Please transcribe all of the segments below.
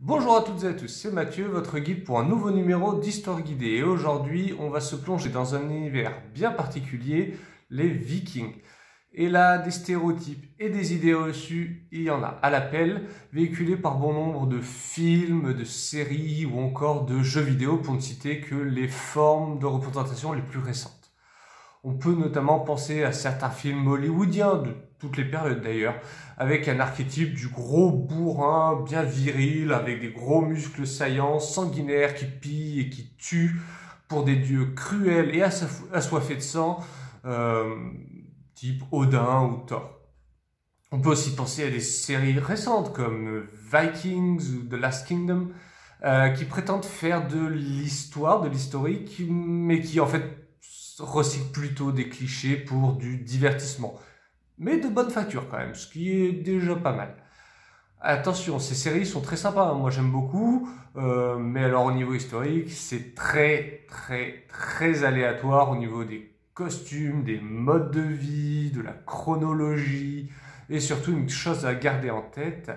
Bonjour à toutes et à tous, c'est Mathieu, votre guide pour un nouveau numéro d'Histoire guidée. Et aujourd'hui, on va se plonger dans un univers bien particulier, les Vikings. Et là, des stéréotypes et des idées reçues, il y en a à l'appel, véhiculés par bon nombre de films, de séries ou encore de jeux vidéo, pour ne citer que les formes de représentation les plus récentes. On peut notamment penser à certains films hollywoodiens, de toutes les périodes d'ailleurs, avec un archétype du gros bourrin bien viril, avec des gros muscles saillants, sanguinaires, qui pillent et qui tuent pour des dieux cruels et assoiffés de sang, type Odin ou Thor. On peut aussi penser à des séries récentes comme Vikings ou The Last Kingdom, qui prétendent faire de l'histoire, de l'historique, mais qui en fait recycle plutôt des clichés pour du divertissement. Mais de bonne facture quand même, ce qui est déjà pas mal. Attention, ces séries sont très sympas, hein. Moi j'aime beaucoup, mais alors au niveau historique, c'est très aléatoire au niveau des costumes, des modes de vie, de la chronologie, et surtout une chose à garder en tête,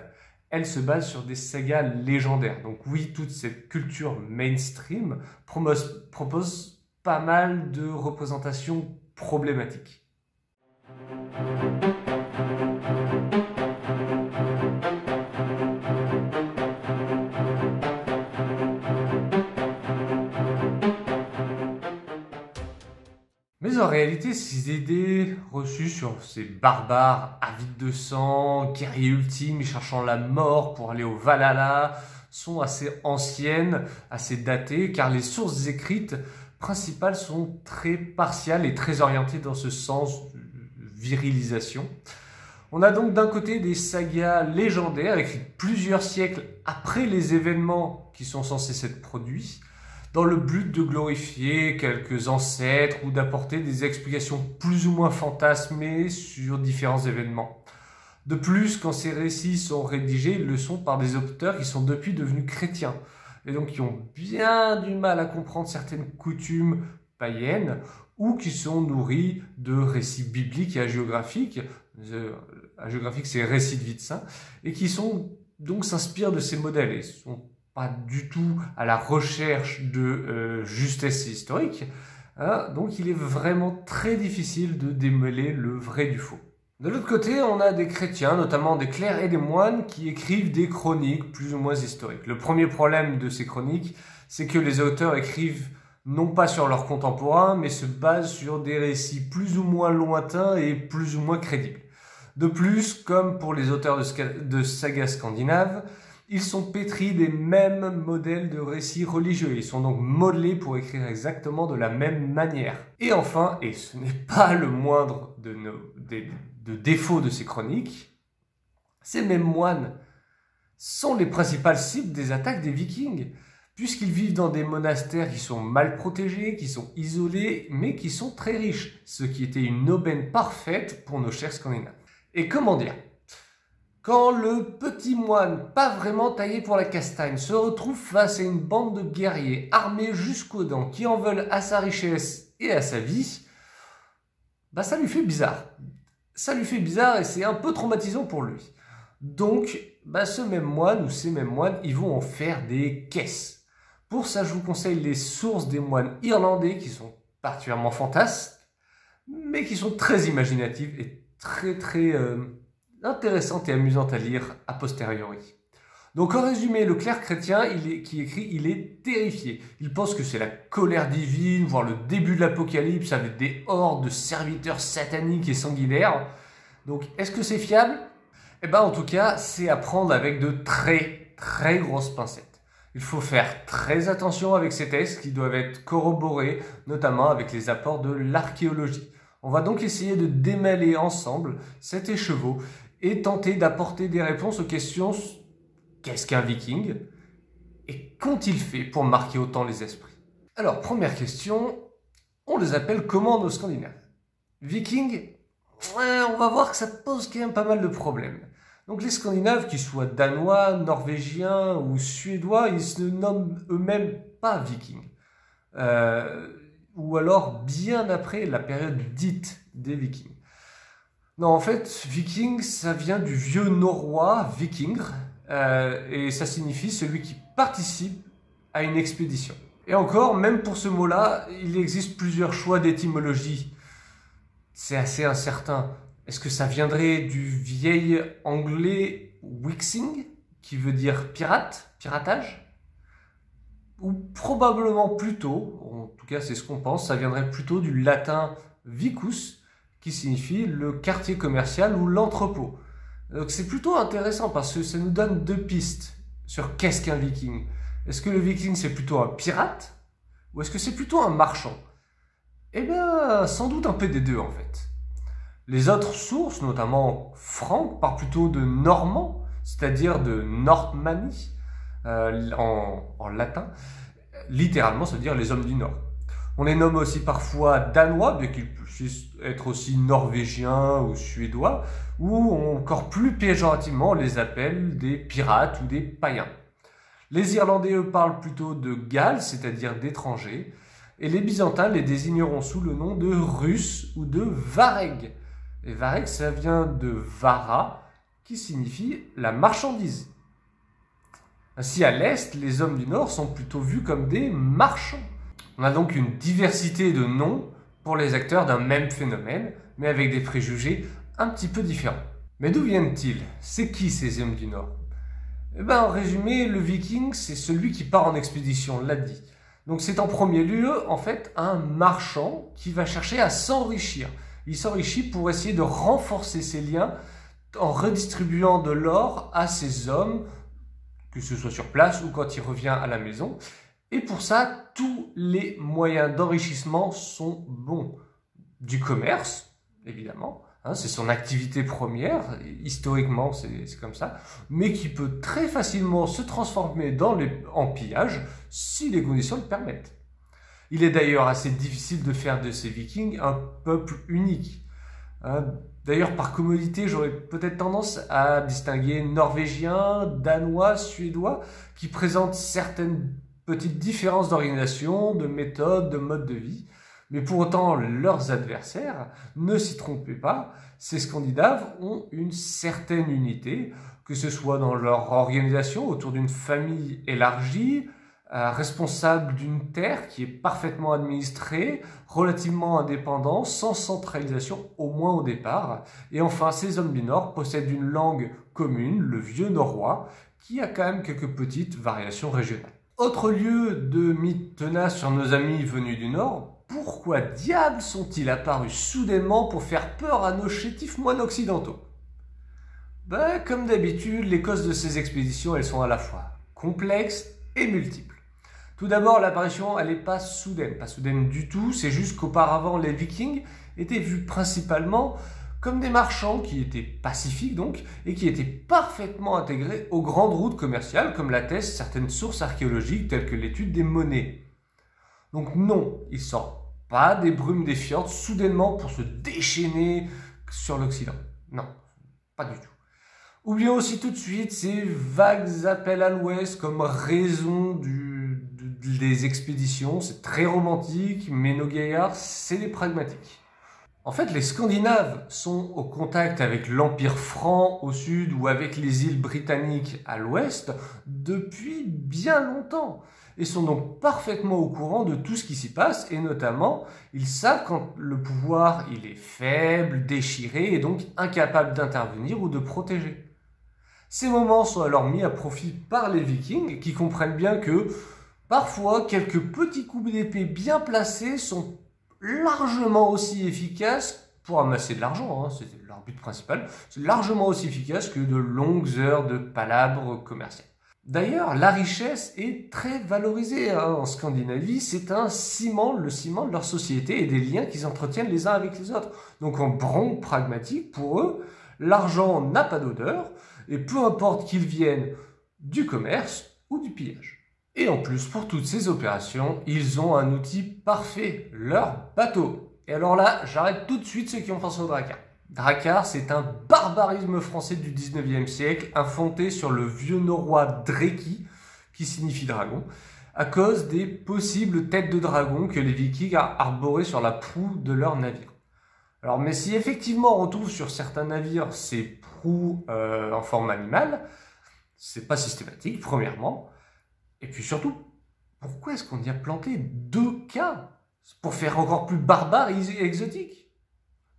elle se base sur des sagas légendaires. Donc oui, toute cette culture mainstream propose pas mal de représentations problématiques. Mais en réalité, ces idées reçues sur ces barbares avides de sang, guerriers ultimes cherchant la mort pour aller au Valhalla, sont assez anciennes, assez datées, car les sources écrites principales sont très partiales et très orientées dans ce sens de virilisation. On a donc d'un côté des sagas légendaires écrites plusieurs siècles après les événements qui sont censés s'être produits, dans le but de glorifier quelques ancêtres ou d'apporter des explications plus ou moins fantasmées sur différents événements. De plus, quand ces récits sont rédigés, ils le sont par des auteurs qui sont depuis devenus chrétiens, et donc qui ont bien du mal à comprendre certaines coutumes païennes, ou qui sont nourris de récits bibliques et hagiographiques. Hagiographique, c'est récits de vie de saint, et qui donc s'inspirent de ces modèles, et sont pas du tout à la recherche de justesse historique, hein. Donc il est vraiment très difficile de démêler le vrai du faux. De l'autre côté, on a des chrétiens, notamment des clercs et des moines, qui écrivent des chroniques plus ou moins historiques. Le premier problème de ces chroniques, c'est que les auteurs écrivent non pas sur leurs contemporains, mais se basent sur des récits plus ou moins lointains et plus ou moins crédibles. De plus, comme pour les auteurs de sagas scandinaves, ils sont pétris des mêmes modèles de récits religieux. Ils sont donc modelés pour écrire exactement de la même manière. Et enfin, et ce n'est pas le moindre de défauts de ces chroniques, ces mêmes moines sont les principales cibles des attaques des Vikings, puisqu'ils vivent dans des monastères qui sont mal protégés, qui sont isolés, mais qui sont très riches, ce qui était une aubaine parfaite pour nos chers Scandinaves. Et comment dire ? Quand le petit moine, pas vraiment taillé pour la castagne, se retrouve face à une bande de guerriers armés jusqu'aux dents qui en veulent à sa richesse et à sa vie, bah ça lui fait bizarre. Ça lui fait bizarre et c'est un peu traumatisant pour lui. Donc, bah ce même moine ou ces mêmes moines, ils vont en faire des caisses. Pour ça, je vous conseille les sources des moines irlandais qui sont particulièrement fantasques, mais qui sont très imaginatives et très intéressante et amusante à lire a posteriori. Donc en résumé, le clerc chrétien qui écrit, il est terrifié. Il pense que c'est la colère divine, voire le début de l'apocalypse avec des hordes de serviteurs sataniques et sanguinaires. Donc est-ce que c'est fiable ? Eh ben en tout cas, c'est à prendre avec de très grosses pincettes. Il faut faire très attention avec ces textes qui doivent être corroborés, notamment avec les apports de l'archéologie. On va donc essayer de démêler ensemble cet écheveau et tenter d'apporter des réponses aux questions « Qu'est-ce qu'un viking ?» et « Qu'ont-ils fait pour marquer autant les esprits ?» Alors, première question, on les appelle comment nos Scandinaves? Vikings, on va voir que ça pose quand même pas mal de problèmes. Donc les Scandinaves, qu'ils soient danois, norvégiens ou suédois, ils se nomment eux-mêmes pas vikings. Ou alors bien après la période dite des Vikings. Non, en fait, Viking, ça vient du vieux norrois vikingr, et ça signifie celui qui participe à une expédition. Et encore, même pour ce mot-là, il existe plusieurs choix d'étymologie. C'est assez incertain. Est-ce que ça viendrait du vieil anglais wixing, qui veut dire pirate, piratage? Ou probablement plutôt, en tout cas c'est ce qu'on pense, ça viendrait plutôt du latin vicus, qui signifie le quartier commercial ou l'entrepôt. Donc c'est plutôt intéressant parce que ça nous donne deux pistes sur qu'est-ce qu'un viking. Est-ce que le viking c'est plutôt un pirate ou est-ce que c'est plutôt un marchand? Eh bien, sans doute un peu des deux en fait. Les autres sources, notamment Franck, parlent plutôt de Normands, c'est-à-dire de Normanni en latin. Littéralement, ça veut dire les hommes du Nord. On les nomme aussi parfois Danois, bien qu'ils puissent être aussi Norvégiens ou Suédois, ou encore plus péjorativement, on les appelle des pirates ou des païens. Les Irlandais, eux, parlent plutôt de Galles, c'est-à-dire d'étrangers, et les Byzantins les désigneront sous le nom de Russes ou de Vareg. Et Vareg, ça vient de Vara, qui signifie la marchandise. Ainsi, à l'Est, les hommes du Nord sont plutôt vus comme des marchands. On a donc une diversité de noms pour les acteurs d'un même phénomène, mais avec des préjugés un petit peu différents. Mais d'où viennent-ils? C'est qui ces hommes du Nord? Eh bien, en résumé, le viking, c'est celui qui part en expédition, on l'a dit. Donc c'est en premier lieu, en fait, un marchand qui va chercher à s'enrichir. Il s'enrichit pour essayer de renforcer ses liens en redistribuant de l'or à ses hommes, que ce soit sur place ou quand il revient à la maison. Et pour ça, tous les moyens d'enrichissement sont bons. Du commerce, évidemment, hein, c'est son activité première, historiquement c'est comme ça, mais qui peut très facilement se transformer en pillage si les conditions le permettent. Il est d'ailleurs assez difficile de faire de ces Vikings un peuple unique. Hein. D'ailleurs, par commodité, j'aurais peut-être tendance à distinguer Norvégiens, Danois, Suédois, qui présentent certaines petites différences d'organisation, de méthode, de mode de vie. Mais pour autant, leurs adversaires, ne s'y trompez pas, ces Scandinaves ont une certaine unité, que ce soit dans leur organisation autour d'une famille élargie, responsable d'une terre qui est parfaitement administrée, relativement indépendant, sans centralisation au moins au départ. Et enfin, ces hommes du Nord possèdent une langue commune, le vieux norrois, qui a quand même quelques petites variations régionales. Autre lieu de mythe tenace sur nos amis venus du Nord, pourquoi diable sont-ils apparus soudainement pour faire peur à nos chétifs moines occidentaux? Ben, comme d'habitude, les causes de ces expéditions, elles sont à la fois complexes et multiples. Tout d'abord, l'apparition, elle n'est pas soudaine du tout, c'est juste qu'auparavant, les Vikings étaient vus principalement comme des marchands qui étaient pacifiques donc, et qui étaient parfaitement intégrés aux grandes routes commerciales, comme l'attestent certaines sources archéologiques telles que l'étude des monnaies. Donc non, ils ne sortent pas des brumes des fjords soudainement pour se déchaîner sur l'Occident. Non, pas du tout. Oublions aussi tout de suite ces vagues appels à l'ouest comme raison des expéditions. C'est très romantique, mais nos gaillards, c'est des pragmatiques. En fait, les Scandinaves sont au contact avec l'Empire franc au sud ou avec les îles britanniques à l'ouest depuis bien longtemps et sont donc parfaitement au courant de tout ce qui s'y passe et notamment, ils savent quand le pouvoir il est faible, déchiré et donc incapable d'intervenir ou de protéger. Ces moments sont alors mis à profit par les Vikings qui comprennent bien que parfois quelques petits coups d'épée bien placés sont largement aussi efficaces pour amasser de l'argent, hein, c'est leur but principal, c'est largement aussi efficace que de longues heures de palabres commerciales. D'ailleurs, la richesse est très valorisée hein, en Scandinavie, c'est un ciment, le ciment de leur société et des liens qu'ils entretiennent les uns avec les autres. Donc en bronze pragmatique, pour eux, l'argent n'a pas d'odeur, et peu importe qu'il vienne du commerce ou du pillage. Et en plus, pour toutes ces opérations, ils ont un outil parfait, leur bateau. Et alors là, j'arrête tout de suite ceux qui ont pensé au drakkar. Drakkar, c'est un barbarisme français du 19e siècle, inventé sur le vieux norrois dreki, qui signifie dragon, à cause des possibles têtes de dragon que les Vikings arboraient sur la proue de leurs navires. Alors, mais si effectivement on retrouve sur certains navires ces proues en forme animale, c'est pas systématique, premièrement. Et puis surtout, pourquoi est-ce qu'on y a planté 2 cas pour faire encore plus barbare et exotique?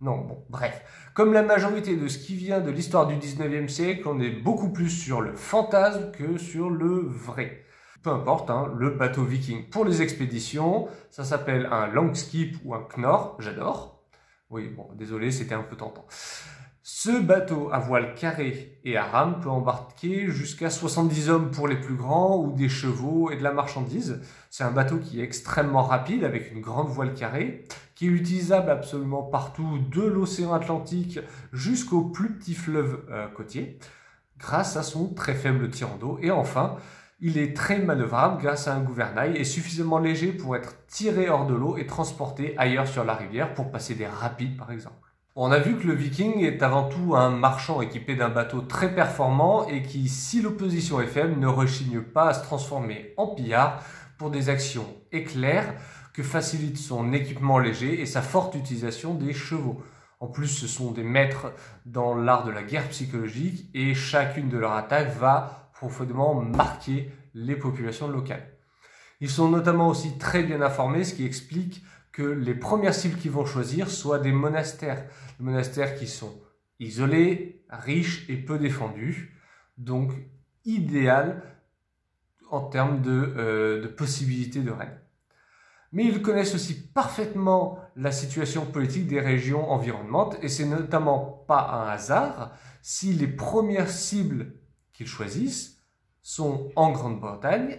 Non, bon, bref. Comme la majorité de ce qui vient de l'histoire du 19e siècle, on est beaucoup plus sur le fantasme que sur le vrai. Peu importe, hein, le bateau viking pour les expéditions, ça s'appelle un Langskip ou un Knorr, j'adore. Oui, bon, désolé, c'était un peu tentant. Ce bateau à voile carré et à rame peut embarquer jusqu'à 70 hommes pour les plus grands ou des chevaux et de la marchandise. C'est un bateau qui est extrêmement rapide avec une grande voile carrée, qui est utilisable absolument partout de l'océan Atlantique jusqu'aux plus petits fleuves côtiers, grâce à son très faible tirant d'eau. Et enfin, il est très manœuvrable grâce à un gouvernail et suffisamment léger pour être tiré hors de l'eau et transporté ailleurs sur la rivière pour passer des rapides par exemple. On a vu que le Viking est avant tout un marchand équipé d'un bateau très performant et qui, si l'opposition est faible, ne rechigne pas à se transformer en pillard pour des actions éclairs que facilite son équipement léger et sa forte utilisation des chevaux. En plus, ce sont des maîtres dans l'art de la guerre psychologique et chacune de leurs attaques va profondément marquer les populations locales. Ils sont notamment aussi très bien informés, ce qui explique que les premières cibles qu'ils vont choisir soient des monastères. Des monastères qui sont isolés, riches et peu défendus, donc idéal en termes de possibilités de règne. Mais ils connaissent aussi parfaitement la situation politique des régions environnantes et c'est notamment pas un hasard si les premières cibles qu'ils choisissent sont en Grande-Bretagne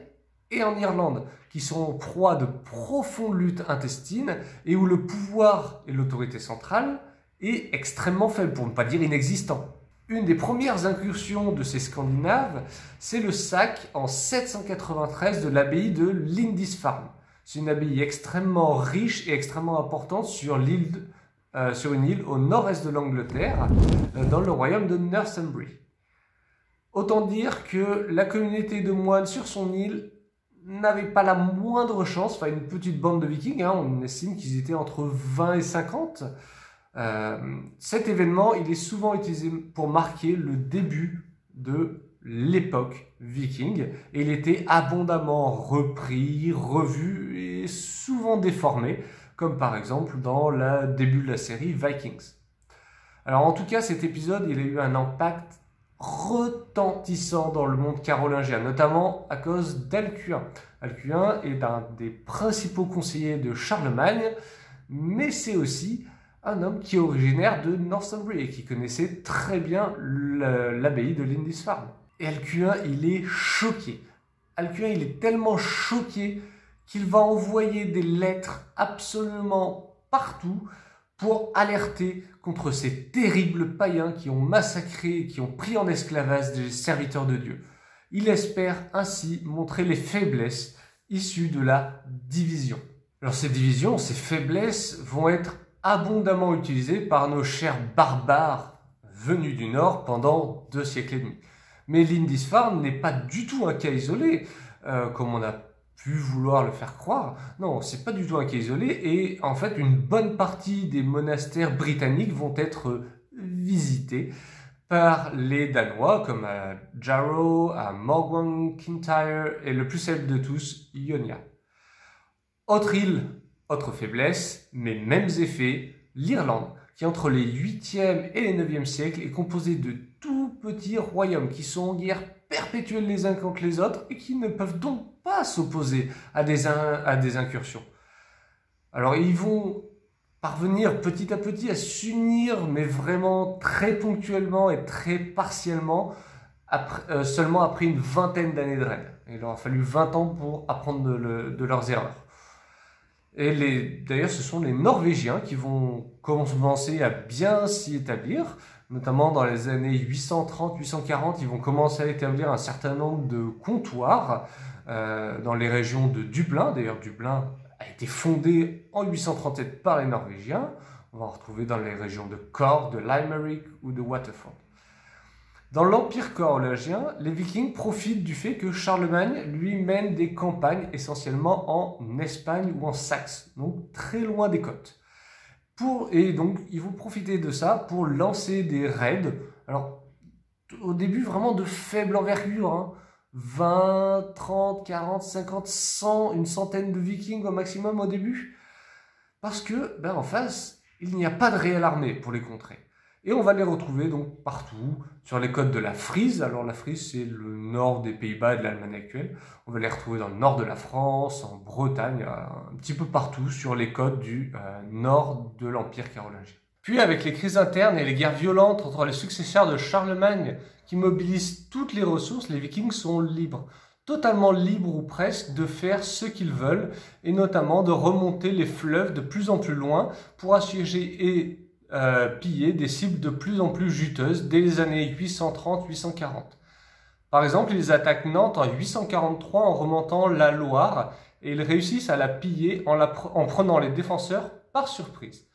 et en Irlande, qui sont en proie de profondes luttes intestines et où le pouvoir et l'autorité centrale est extrêmement faible, pour ne pas dire inexistant. Une des premières incursions de ces Scandinaves, c'est le sac en 793 de l'abbaye de Lindisfarne. C'est une abbaye extrêmement riche et extrêmement importante sur une île au nord-est de l'Angleterre, dans le royaume de Northumbrie. Autant dire que la communauté de moines sur son île n'avait pas la moindre chance, enfin une petite bande de vikings, hein, on estime qu'ils étaient entre 20 et 50. Cet événement, il est souvent utilisé pour marquer le début de l'époque viking et il était abondamment repris, revu et souvent déformé, comme par exemple dans le début de la série Vikings. Alors en tout cas, cet épisode, il a eu un impact retentissant dans le monde carolingien, notamment à cause d'Alcuin. Alcuin est un des principaux conseillers de Charlemagne, mais c'est aussi un homme qui est originaire de Northumbrie et qui connaissait très bien l'abbaye de Lindisfarne. Et Alcuin, il est choqué. Alcuin, il est tellement choqué qu'il va envoyer des lettres absolument partout pour alerter contre ces terribles païens qui ont massacré, qui ont pris en esclavage des serviteurs de Dieu. Il espère ainsi montrer les faiblesses issues de la division. Alors ces divisions, ces faiblesses vont être abondamment utilisées par nos chers barbares venus du Nord pendant 2 siècles et demi. Mais Lindisfarne n'est pas du tout un cas isolé, comme on a pu vouloir le faire croire. Non, c'est pas du tout un cas isolé et en fait une bonne partie des monastères britanniques vont être visités par les Danois comme à Jarrow, à Morgon Kintyre et le plus célèbre de tous, Ionia. Autre île, autre faiblesse, mais mêmes effets, l'Irlande, qui entre les 8e et les 9e siècles est composée de tout petits royaumes qui sont en guerre perpétuelle les uns contre les autres et qui ne peuvent donc pas s'opposer à des incursions. Alors ils vont parvenir petit à petit à s'unir, mais vraiment très ponctuellement et très partiellement, seulement après une vingtaine d'années de règne. Il leur a fallu 20 ans pour apprendre de leurs erreurs. Et d'ailleurs, ce sont les Norvégiens qui vont commencer à bien s'y établir, notamment dans les années 830-840, ils vont commencer à établir un certain nombre de comptoirs dans les régions de Dublin. D'ailleurs, Dublin a été fondé en 837 par les Norvégiens. On va en retrouver dans les régions de Cork, de Limerick ou de Waterford. Dans l'Empire carolingien, les Vikings profitent du fait que Charlemagne lui mène des campagnes essentiellement en Espagne ou en Saxe, donc très loin des côtes. Et donc, ils vont profiter de ça pour lancer des raids. Alors, au début vraiment de faible envergure, hein. 20, 30, 40, 50, 100, une centaine de vikings au maximum au début. Parce que, en face, il n'y a pas de réelle armée pour les contrer. Et on va les retrouver donc partout, sur les côtes de la Frise. Alors la Frise, c'est le nord des Pays-Bas et de l'Allemagne actuelle. On va les retrouver dans le nord de la France, en Bretagne, un petit peu partout sur les côtes du nord de l'Empire carolingien. Puis avec les crises internes et les guerres violentes entre les successeurs de Charlemagne qui mobilisent toutes les ressources, les Vikings sont libres. Totalement libres ou presque de faire ce qu'ils veulent et notamment de remonter les fleuves de plus en plus loin pour assiéger et piller des cibles de plus en plus juteuses dès les années 830-840. Par exemple, ils attaquent Nantes en 843 en remontant la Loire et ils réussissent à la piller en prenant les défenseurs par surprise.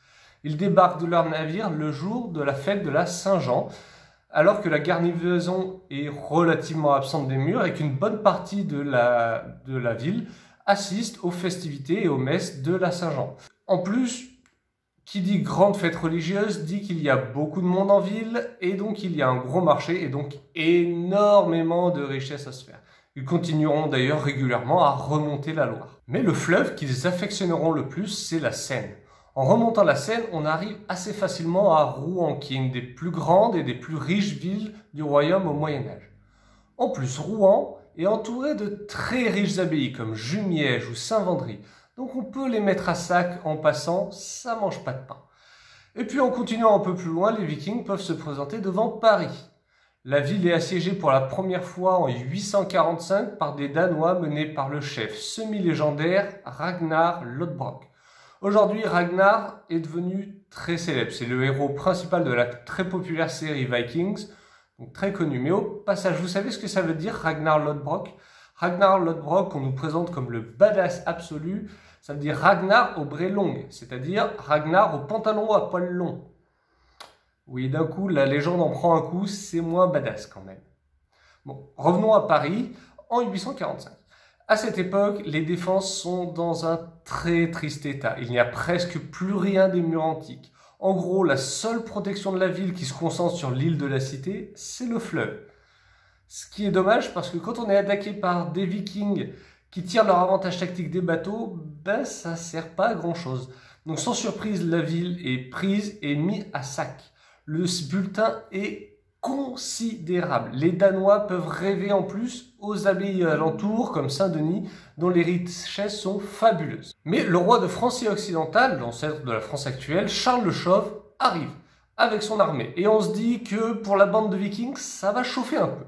Ils débarquent de leur navire le jour de la fête de la Saint-Jean, alors que la garnison est relativement absente des murs et qu'une bonne partie de la ville assiste aux festivités et aux messes de la Saint-Jean. En plus, qui dit grande fête religieuse dit qu'il y a beaucoup de monde en ville et donc il y a un gros marché et donc énormément de richesses à se faire. Ils continueront d'ailleurs régulièrement à remonter la Loire. Mais le fleuve qu'ils affectionneront le plus, c'est la Seine. En remontant la Seine, on arrive assez facilement à Rouen, qui est une des plus grandes et des plus riches villes du royaume au Moyen-Âge. En plus, Rouen est entouré de très riches abbayes comme Jumièges ou Saint-Vendry. Donc on peut les mettre à sac en passant, ça mange pas de pain. Et puis en continuant un peu plus loin, les Vikings peuvent se présenter devant Paris. La ville est assiégée pour la première fois en 845 par des Danois menés par le chef semi-légendaire Ragnar Lodbrok. Aujourd'hui, Ragnar est devenu très célèbre. C'est le héros principal de la très populaire série Vikings, donc très connu. Mais au passage, vous savez ce que ça veut dire Ragnar Lodbrok? Ragnar Lodbrok, on nous présente comme le badass absolu. Ça veut dire Ragnar au bret longue, c'est-à-dire Ragnar au pantalon à poils longs. Oui, d'un coup, la légende en prend un coup, c'est moins badass quand même. Bon, revenons à Paris en 845. À cette époque, les défenses sont dans un très triste état. Il n'y a presque plus rien des murs antiques. En gros, la seule protection de la ville qui se concentre sur l'île de la Cité, c'est le fleuve. Ce qui est dommage parce que quand on est attaqué par des Vikings qui tirent leur avantage tactique des bateaux, ça sert pas à grand chose. Donc sans surprise, la ville est prise et mise à sac. Le bulletin est considérable. Les Danois peuvent rêver en plus aux abbayes alentours comme Saint-Denis, dont les richesses sont fabuleuses. Mais le roi de Francia occidentale, l'ancêtre de la France actuelle, Charles le Chauve, arrive avec son armée. Et on se dit que pour la bande de Vikings, ça va chauffer un peu.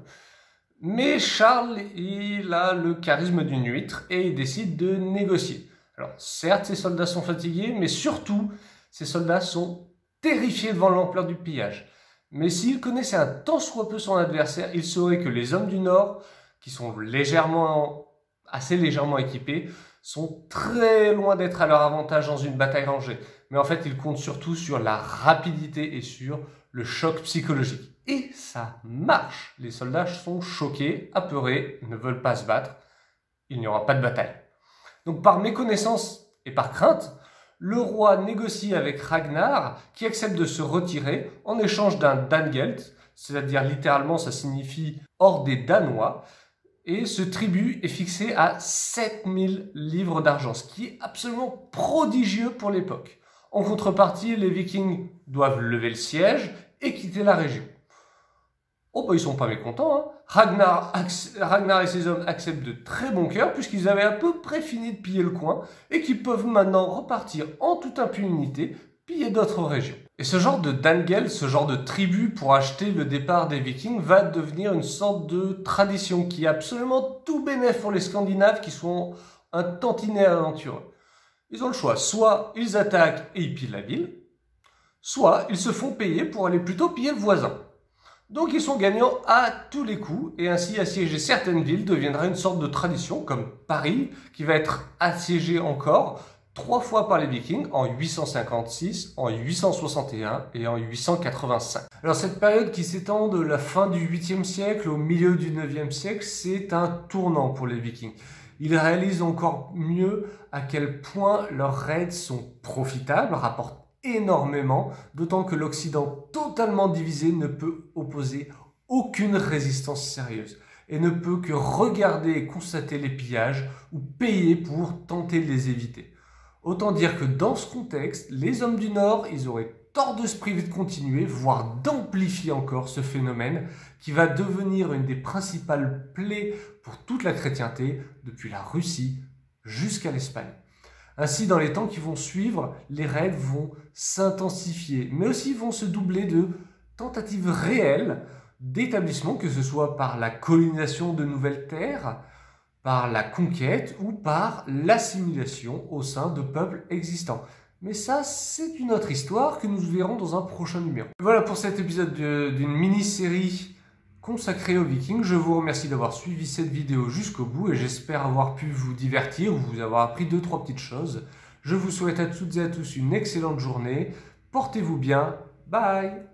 Mais Charles, il a le charisme d'une huître et il décide de négocier. Alors certes, ses soldats sont fatigués, mais surtout, ses soldats sont terrifiés devant l'ampleur du pillage. Mais s'il connaissait un tant soit peu son adversaire, il saurait que les hommes du Nord, qui sont assez légèrement équipés, sont très loin d'être à leur avantage dans une bataille rangée. Mais en fait, ils comptent surtout sur la rapidité et sur le choc psychologique. Et ça marche. Les soldats sont choqués, apeurés, ne veulent pas se battre. Il n'y aura pas de bataille. Donc par méconnaissance et par crainte, le roi négocie avec Ragnar qui accepte de se retirer en échange d'un Dangelt, c'est-à-dire littéralement ça signifie hors des Danois, et ce tribut est fixé à 7000 livres d'argent, ce qui est absolument prodigieux pour l'époque. En contrepartie, les Vikings doivent lever le siège et quitter la région. Oh ils sont pas mécontents, hein. Ragnar et ses hommes acceptent de très bon cœur puisqu'ils avaient à peu près fini de piller le coin et qu'ils peuvent maintenant repartir en toute impunité, piller d'autres régions. Et ce genre de Dangel, ce genre de tribu pour acheter le départ des Vikings va devenir une sorte de tradition qui est absolument tout bénef pour les Scandinaves qui sont un tantinet aventureux. Ils ont le choix, soit ils attaquent et ils pillent la ville, soit ils se font payer pour aller plutôt piller le voisin. Donc ils sont gagnants à tous les coups et ainsi assiéger certaines villes deviendra une sorte de tradition comme Paris qui va être assiégée encore 3 fois par les Vikings en 856, en 861 et en 885. Alors cette période qui s'étend de la fin du 8e siècle au milieu du 9e siècle, c'est un tournant pour les Vikings. Ils réalisent encore mieux à quel point leurs raids sont profitables, rapportent énormément, d'autant que l'Occident totalement divisé ne peut opposer aucune résistance sérieuse et ne peut que regarder et constater les pillages ou payer pour tenter de les éviter. Autant dire que dans ce contexte, les hommes du Nord, ils auraient tort de se priver de continuer, voire d'amplifier encore ce phénomène qui va devenir une des principales plaies pour toute la chrétienté, depuis la Russie jusqu'à l'Espagne. Ainsi, dans les temps qui vont suivre, les raids vont s'intensifier, mais aussi vont se doubler de tentatives réelles d'établissement, que ce soit par la colonisation de nouvelles terres, par la conquête ou par l'assimilation au sein de peuples existants. Mais ça, c'est une autre histoire que nous verrons dans un prochain numéro. Voilà pour cet épisode d'une mini-série consacrée aux Vikings. Je vous remercie d'avoir suivi cette vidéo jusqu'au bout et j'espère avoir pu vous divertir ou vous avoir appris 2-3 petites choses. Je vous souhaite à toutes et à tous une excellente journée. Portez-vous bien. Bye!